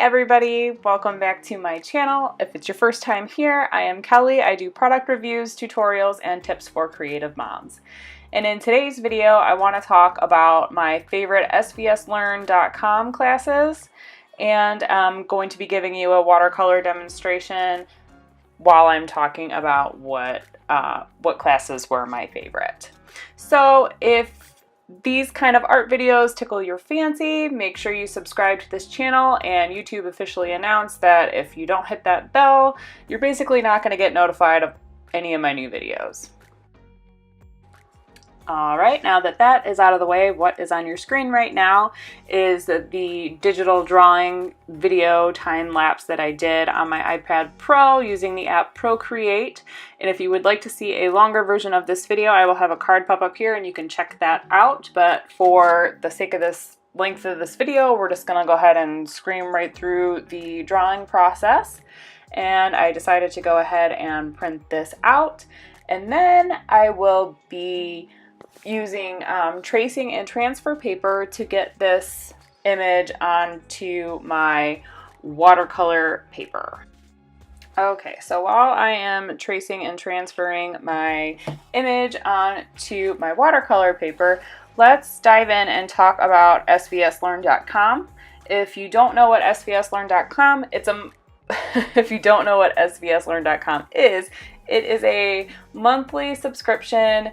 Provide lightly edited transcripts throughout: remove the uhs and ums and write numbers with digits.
everybody, welcome back to my channel. If it's your first time here, I am Kelly. I do product reviews, tutorials, and tips for creative moms. And in today's video, I want to talk about my favorite SVSLearn.com classes, and I'm going to be giving you a watercolor demonstration while I'm talking about what classes were my favorite. So if these kind of art videos tickle your fancy, make sure you subscribe to this channel, and YouTube officially announced that if you don't hit that bell, you're basically not going to get notified of any of my new videos. Alright, now that that is out of the way, what is on your screen right now is the digital drawing video time lapse that I did on my iPad Pro using the app Procreate. And if you would like to see a longer version of this video, I will have a card pop up here and you can check that out. But for the sake of this length of this video, we're just going to go ahead and scream right through the drawing process. And I decided to go ahead and print this out. And then I will be using tracing and transfer paper to get this image onto my watercolor paper. Okay, so while I am tracing and transferring my image onto my watercolor paper, let's dive in and talk about SVSLearn.com. If you don't know what SVSLearn.com, if you don't know what SVSLearn.com is, it is a monthly subscription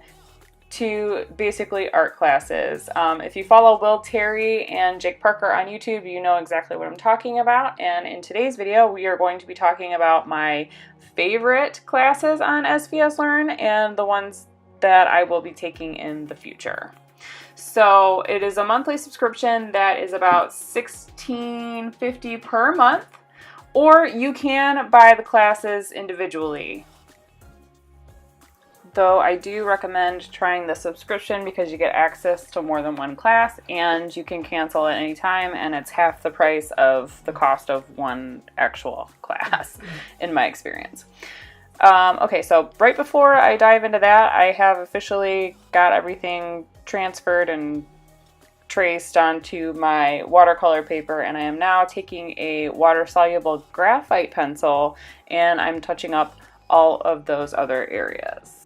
to basically art classes. If you follow Will Terry and Jake Parker on YouTube, you know exactly what I'm talking about. And in today's video, we are going to be talking about my favorite classes on SVS Learn and the ones that I will be taking in the future. So it is a monthly subscription that is about $16.50 per month, or you can buy the classes individually. Though I do recommend trying the subscription because you get access to more than one class and you can cancel at any time, and it's half the price of the cost of one actual class in my experience. Okay, so right before I dive into that, I have officially got everything transferred and traced onto my watercolor paper, and I am now taking a water-soluble graphite pencil and I'm touching up all of those other areas.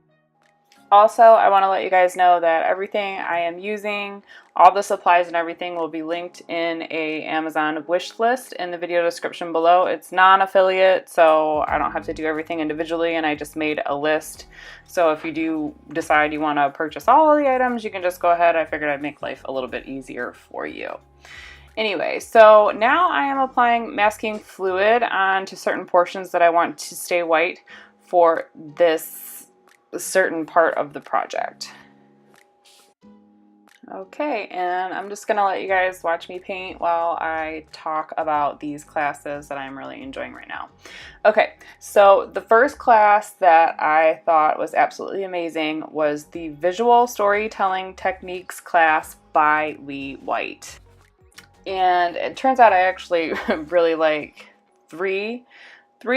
Also, I want to let you guys know that everything I am using, all the supplies and everything, will be linked in a Amazon wish list in the video description below. It's non-affiliate, so I don't have to do everything individually, and I just made a list. So if you do decide you want to purchase all of the items, you can just go ahead. I figured I'd make life a little bit easier for you. Anyway, so now I am applying masking fluid onto certain portions that I want to stay white for this certain part of the project. Okay, and I'm just gonna let you guys watch me paint while I talk about these classes that I'm really enjoying right now. Okay, so the first class that I thought was absolutely amazing was the Visual Storytelling Techniques class by Lee White. And it turns out I actually really like three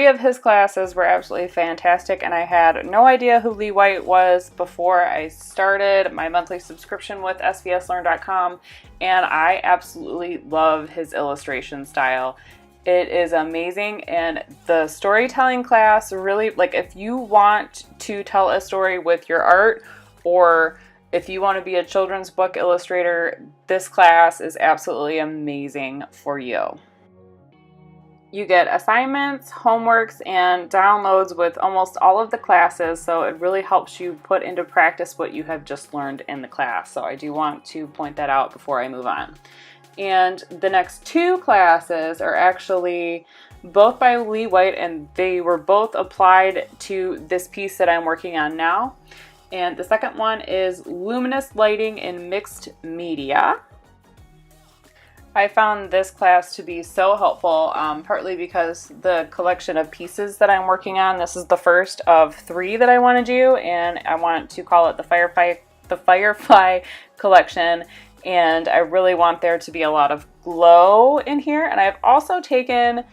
of his classes were absolutely fantastic, and I had no idea who Lee White was before I started my monthly subscription with SVSLearn.com, and I absolutely love his illustration style. It is amazing, and the storytelling class really, like, if you want to tell a story with your art, or if you want to be a children's book illustrator, this class is absolutely amazing for you. You get assignments, homeworks, and downloads with almost all of the classes, so it really helps you put into practice what you have just learned in the class. So I do want to point that out before I move on. And the next two classes are actually both by Lee White, and they were both applied to this piece that I'm working on now. And the second one is Luminous Lighting in Mixed Media. I found this class to be so helpful, partly because the collection of pieces that I'm working on, this is the first of 3 that I want to do, and I want to call it the Firefly collection, and I really want there to be a lot of glow in here. And I've also taken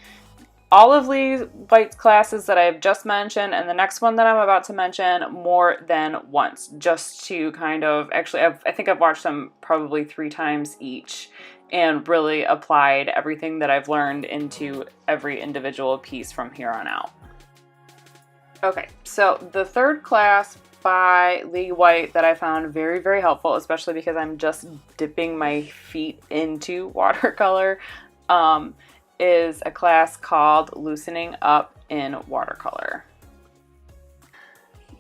all of Lee White's classes that I've just mentioned and the next one that I'm about to mention more than once, just to kind of, actually I think I've watched them probably 3 times each, and really applied everything that I've learned into every individual piece from here on out. Okay, so the third class by Lee White that I found very, very helpful, especially because I'm just dipping my feet into watercolor, is a class called Loosening Up in Watercolor.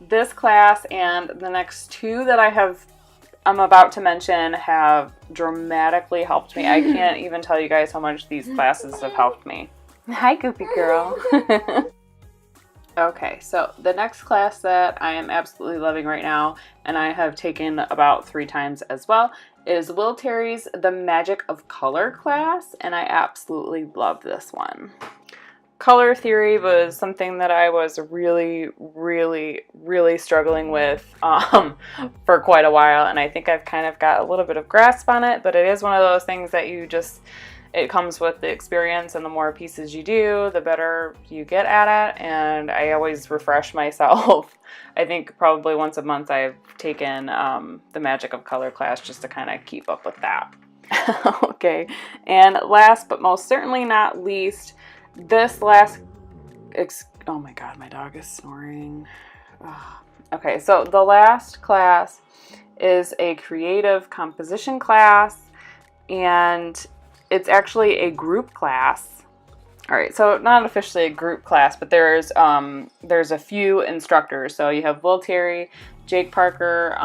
This class and the next two that I'm about to mention have dramatically helped me. I can't even tell you guys how much these classes have helped me. Hi, Goopy Girl. Okay, so the next class that I am absolutely loving right now, and I have taken about 3 times as well, is Will Terry's The Magic of Color class, and I absolutely love this one. Color theory was something that I was really, really, really struggling with for quite a while, and I think I've kind of got a little bit of grasp on it, but it is one of those things that it comes with the experience, and the more pieces you do, the better you get at it, and I always refresh myself. I think probably once a month I've taken the Magic of Color class just to kind of keep up with that. Okay, and last but most certainly not least, oh my god, my dog is snoring. Okay, so the last class is a creative composition class, and it's actually a group class. All right, so not officially a group class, but there's a few instructors. So you have Will Terry, Jake Parker,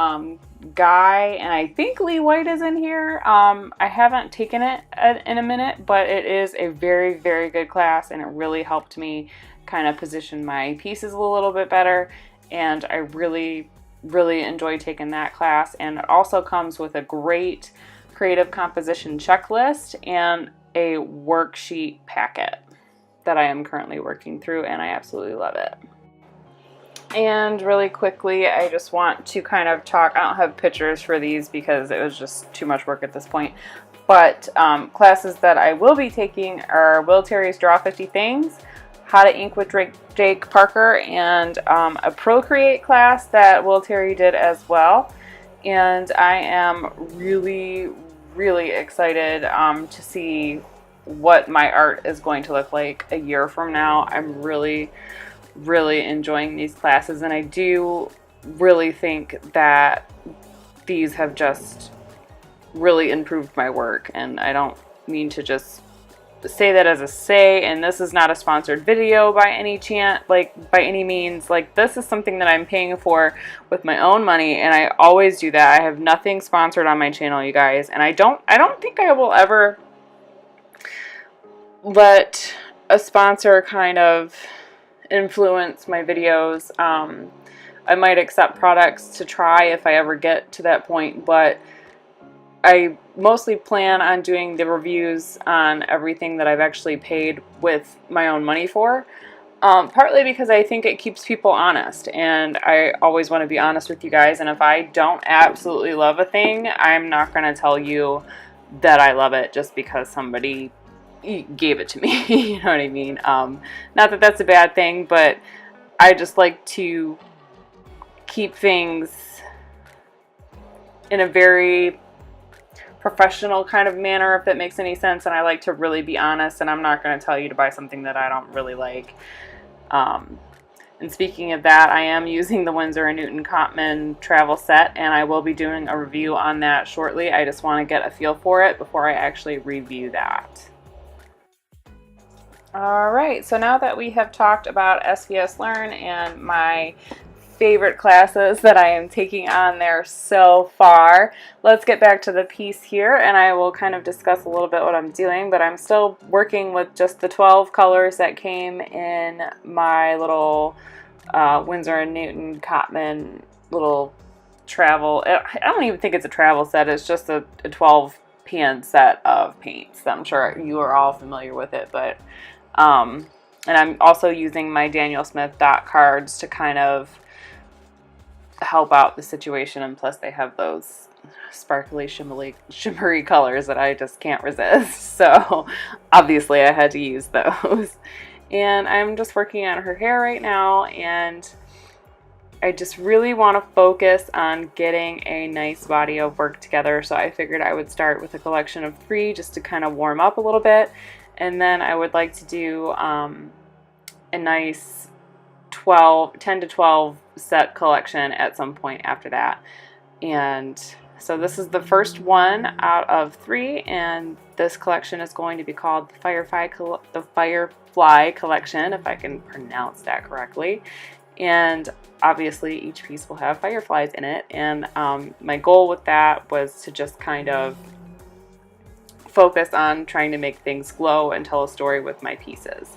Guy, and I think Lee White is in here. I haven't taken it in a minute, but it is a very, very good class, and it really helped me kind of position my pieces a little bit better, and I really, really enjoyed taking that class. And it also comes with a great creative composition checklist and a worksheet packet that I am currently working through, and I absolutely love it. And really quickly, I just want to kind of talk, I don't have pictures for these because it was just too much work at this point, but classes that I will be taking are Will Terry's Draw 50 Things, How to Ink with Jake Parker, and a Procreate class that Will Terry did as well. And I am really, really excited to see what my art is going to look like a year from now. I'm really, really enjoying these classes, and I do really think that these have just really improved my work. And I don't mean to just say that as a say, and this is not a sponsored video by any chance, like by any means. Like, this is something that I'm paying for with my own money, and I always do that. I have nothing sponsored on my channel, you guys, and I don't think I will ever let a sponsor kind of influence my videos. I might accept products to try if I ever get to that point, but I mostly plan on doing the reviews on everything that I've actually paid with my own money for, partly because I think it keeps people honest, and I always want to be honest with you guys. And if I don't absolutely love a thing, I'm not going to tell you that I love it just because somebody gave it to me. You know what I mean? Not that that's a bad thing, but I just like to keep things in a very professional kind of manner, if that makes any sense. And I like to really be honest, and I'm not going to tell you to buy something that I don't really like. And speaking of that, I am using the Winsor & Newton Cotman travel set, and I will be doing a review on that shortly. I just want to get a feel for it before I actually review that. Alright, so now that we have talked about SVS Learn and my favorite classes that I am taking on there so far, let's get back to the piece here, and I will kind of discuss a little bit what I'm doing. But I'm still working with just the 12 colors that came in my little Winsor & Newton Cotman little travel. I don't even think it's a travel set, it's just a 12 pan set of paints. I'm sure you are all familiar with it, but and I'm also using my Daniel Smith dot cards to kind of help out the situation, and plus they have those sparkly, shimmery colors that I just can't resist, so obviously I had to use those. And I'm just working on her hair right now, and I just really want to focus on getting a nice body of work together, so I figured I would start with a collection of 3 just to kind of warm up a little bit, and then I would like to do a nice 10 to 12 set collection at some point after that. And so this is the first one out of 3, and this collection is going to be called the Firefly Collection, if I can pronounce that correctly. And obviously each piece will have fireflies in it, and my goal with that was to just kind of focus on trying to make things glow and tell a story with my pieces.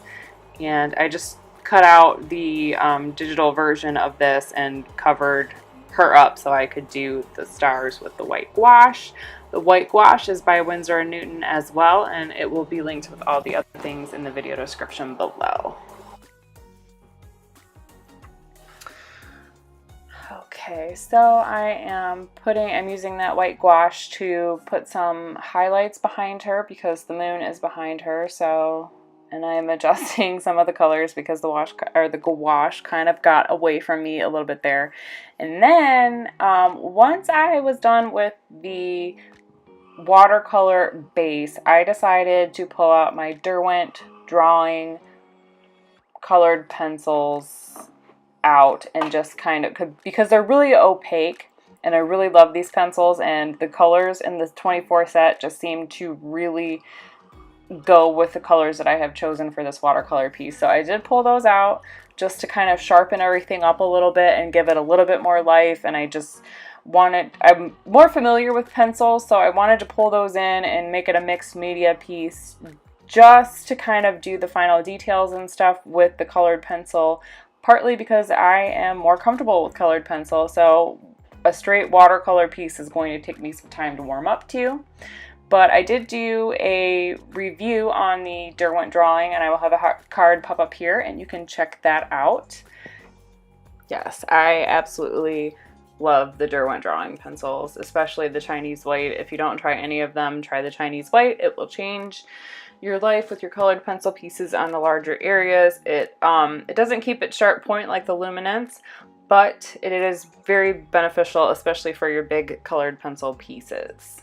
And I just cut out the digital version of this and covered her up so I could do the stars with the white gouache. The white gouache is by Winsor & Newton as well, and it will be linked with all the other things in the video description below. Okay, so I'm using that white gouache to put some highlights behind her because the moon is behind her, and I'm adjusting some of the colors because the gouache kind of got away from me a little bit there. And then once I was done with the watercolor base, I decided to pull out my Derwent drawing colored pencils out and just kind of, because they're really opaque and I really love these pencils, and the colors in the 24 set just seem to really go with the colors that I have chosen for this watercolor piece. So I did pull those out just to kind of sharpen everything up a little bit and give it a little bit more life, and I'm more familiar with pencils, so I wanted to pull those in and make it a mixed media piece just to kind of do the final details and stuff with the colored pencil, partly because I am more comfortable with colored pencil, so a straight watercolor piece is going to take me some time to warm up to. But I did do a review on the Derwent drawing, and I will have a card pop up here, and you can check that out. Yes, I absolutely love the Derwent drawing pencils, especially the Chinese white. If you don't try any of them, try the Chinese white. It will change your life with your colored pencil pieces on the larger areas. It doesn't keep its sharp point like the Luminous, but it is very beneficial, especially for your big colored pencil pieces.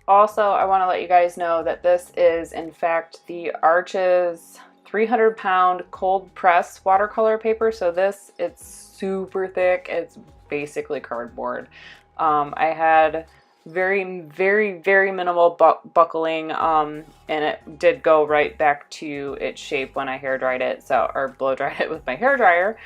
Also, I want to let you guys know that this is in fact the Arches 300-pound cold press watercolor paper. So it's super thick. It's basically cardboard. I had very, very, very minimal buckling, and it did go right back to its shape when I hair dried it, or blow dried it with my hair dryer.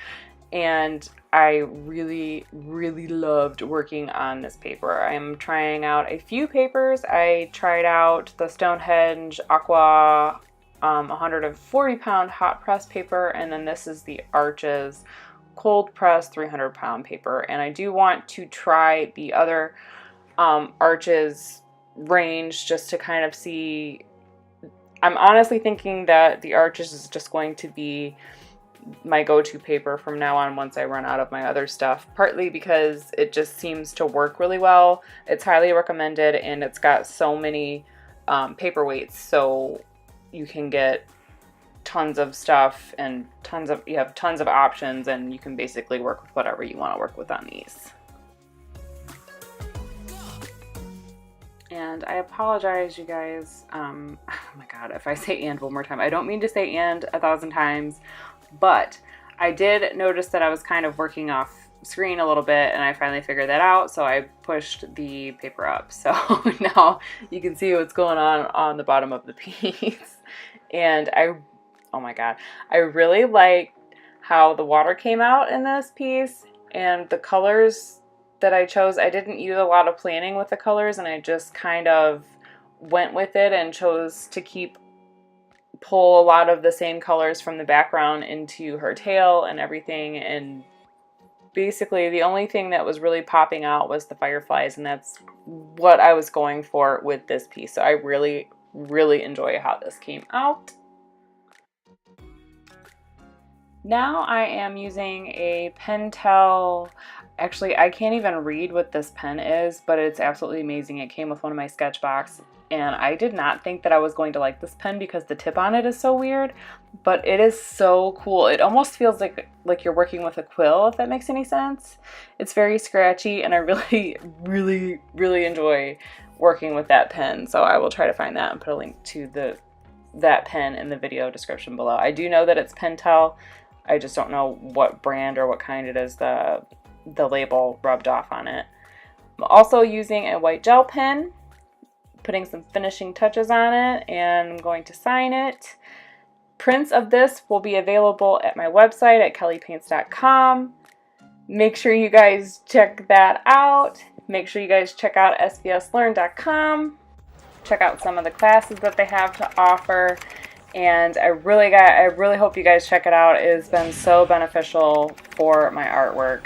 And I really, really loved working on this paper. I'm trying out a few papers. I tried out the Stonehenge Aqua 140-pound hot press paper, and then this is the Arches cold press 300-pound paper. And I do want to try the other Arches range just to kind of see. I'm honestly thinking that the Arches is just going to be my go-to paper from now on once I run out of my other stuff, partly because it just seems to work really well. It's highly recommended, and it's got so many paperweights, so you can get tons of stuff and you have tons of options, and you can basically work with whatever you want to work with on these. And I apologize, you guys. Oh my god, if I say "and" one more time, I don't mean to say "and" 1,000 times, but I did notice that I was kind of working off screen a little bit, and I finally figured that out, so I pushed the paper up. So now you can see what's going on the bottom of the piece. And oh my god, I really liked how the water came out in this piece, and the colors that I chose. I didn't use a lot of planning with the colors, and I just kind of went with it and chose to pull a lot of the same colors from the background into her tail and everything. And basically the only thing that was really popping out was the fireflies, and that's what I was going for with this piece. So I really, really enjoy how this came out. Now I am using a Pentel. Actually, I can't even read what this pen is, but it's absolutely amazing. It came with one of my sketch and I did not think that I was going to like this pen because the tip on it is so weird, but it is so cool. It almost feels like you're working with a quill, if that makes any sense. It's very scratchy, and I really enjoy working with that pen. So I will try to find that and put a link to that pen in the video description below. I do know that it's Pentel. I just don't know what brand or what kind it is, the label rubbed off on it. I'm also using a white gel pen, putting some finishing touches on it, and I'm going to sign it. Prints of this will be available at my website at kellipaints.com. Make sure you guys check that out. Make sure you guys check out svslearn.com. Check out some of the classes that they have to offer. And I really hope you guys check it out. It has been so beneficial for my artwork.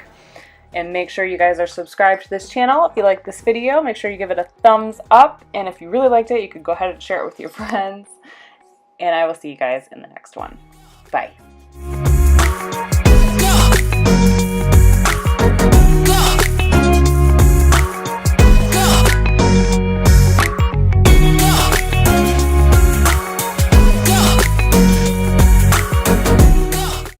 And make sure you guys are subscribed to this channel. If you like this video, make sure you give it a thumbs up. And if you really liked it, you could go ahead and share it with your friends. And I will see you guys in the next one. Bye.